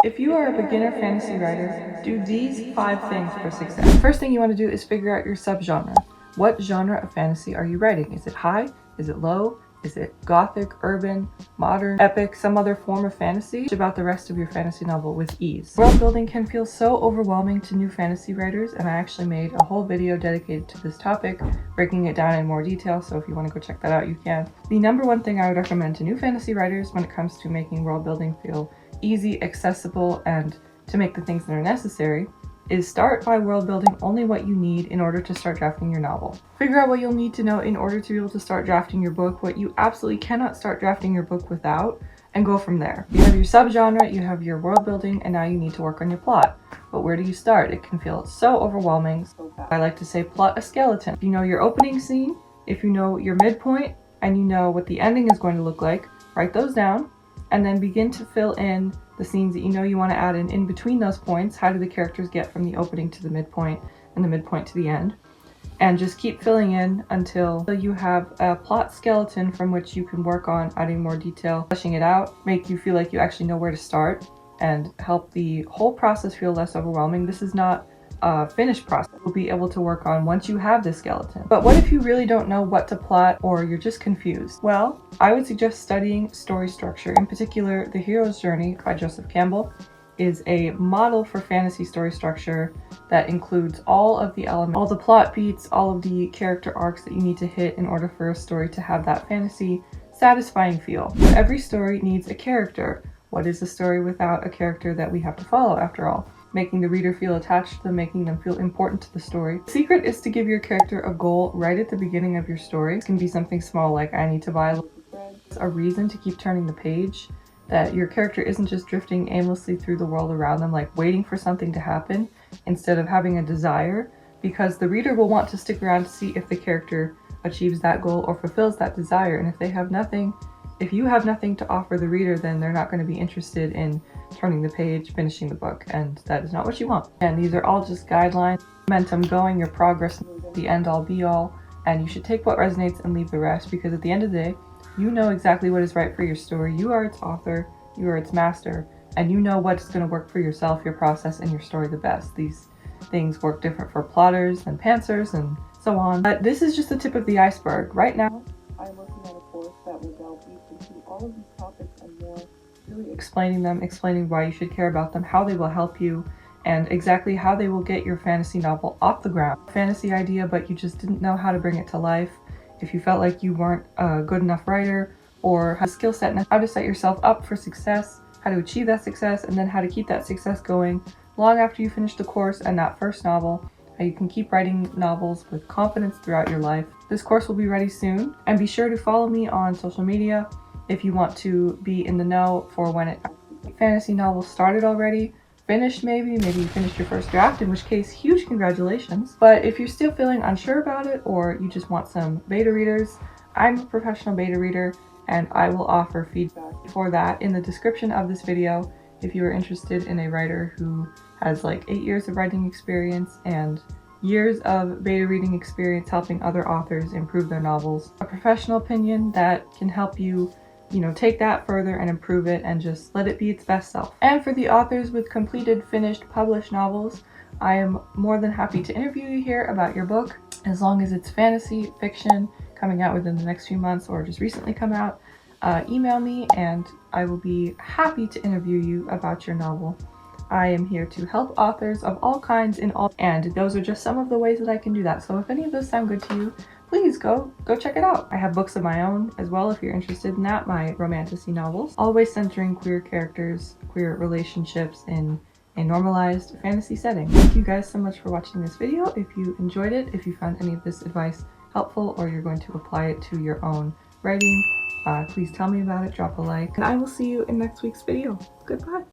If you are a beginner fantasy writer, do these 5 things for success. First thing you want to do is figure out your subgenre. What genre of fantasy are you writing? Is it high? Is it low? Is it gothic, urban, modern, epic, some other form of fantasy? About the rest of your fantasy novel with ease. World building can feel so overwhelming to new fantasy writers, and I actually made a whole video dedicated to this topic, breaking it down in more detail, so if you want to go check that out, you can. The number one thing I would recommend to new fantasy writers when it comes to making world building feel easy, accessible, and to make the things that are necessary is start by world building only what you need in order to start drafting your novel. Figure out what you'll need to know in order to be able to start drafting your book, what you absolutely cannot start drafting your book without, and go from there. You have your subgenre, you have your world building, and now you need to work on your plot. But where do you start? It can feel so overwhelming. I like to say plot a skeleton. If you know your opening scene, if you know your midpoint, and you know what the ending is going to look like, write those down, and then begin to fill in the scenes that you know you want to add in between those points. How do the characters get from the opening to the midpoint and the midpoint to the end? And just keep filling in until you have a plot skeleton from which you can work on adding more detail, fleshing it out, make you feel like you actually know where to start, and help the whole process feel less overwhelming. This is not a finished process you'll be able to work on once you have this skeleton. But what if you really don't know what to plot, or you're just confused? Well, I would suggest studying story structure. In particular, The Hero's Journey by Joseph Campbell is a model for fantasy story structure that includes all of the elements, all the plot beats, all of the character arcs that you need to hit in order for a story to have that fantasy satisfying feel. Every story needs a character. What is a story without a character that we have to follow, after all? Making the reader feel attached to them, making them feel important to the story. The secret is to give your character a goal right at the beginning of your story. It can be something small like I need to buy a reason to keep turning the page, that your character isn't just drifting aimlessly through the world around them, like waiting for something to happen instead of having a desire, because the reader will want to stick around to see if the character achieves that goal or fulfills that desire. And if you have nothing to offer the reader, then they're not going to be interested in turning the page, finishing the book, and that is not what you want. And these are all just guidelines, momentum going, your progress, the end all be all, and you should take what resonates and leave the rest, because at the end of the day, you know exactly what is right for your story. You are its author, you are its master, and you know what's going to work for yourself, your process, and your story the best. These things work different for plotters and pantsers and so on. But this is just the tip of the iceberg. Right now, I'm working on a course that will delve deep into all of these topics and more, really explaining them, explaining why you should care about them, how they will help you, and exactly how they will get your fantasy novel off the ground. Fantasy idea, but you just didn't know how to bring it to life. If you felt like you weren't a good enough writer, or had a skill set and how to set yourself up for success, how to achieve that success, and then how to keep that success going long after you finish the course and that first novel, how you can keep writing novels with confidence throughout your life. This course will be ready soon, and be sure to follow me on social media if you want to be in the know for when fantasy novels started already, finished maybe you finished your first draft, in which case huge congratulations. But if you're still feeling unsure about it, or you just want some beta readers, I'm a professional beta reader and I will offer feedback for that in the description of this video if you are interested in a writer who has like 8 years of writing experience and years of beta reading experience helping other authors improve their novels. A professional opinion that can help you take that further and improve it and just let it be its best self. And for the authors with completed, finished, published novels, I am more than happy to interview you here about your book, as long as it's fantasy, fiction, coming out within the next few months or just recently come out. Email me and I will be happy to interview you about your novel. I am here to help authors of all kinds and those are just some of the ways that I can do that. So if any of those sound good to you, please go check it out. I have books of my own as well if you're interested in that, my romantasy novels, always centering queer characters, queer relationships in a normalized fantasy setting. Thank you guys so much for watching this video. If you enjoyed it, if you found any of this advice helpful, or you're going to apply it to your own writing, please tell me about it, drop a like, and I will see you in next week's video. Goodbye.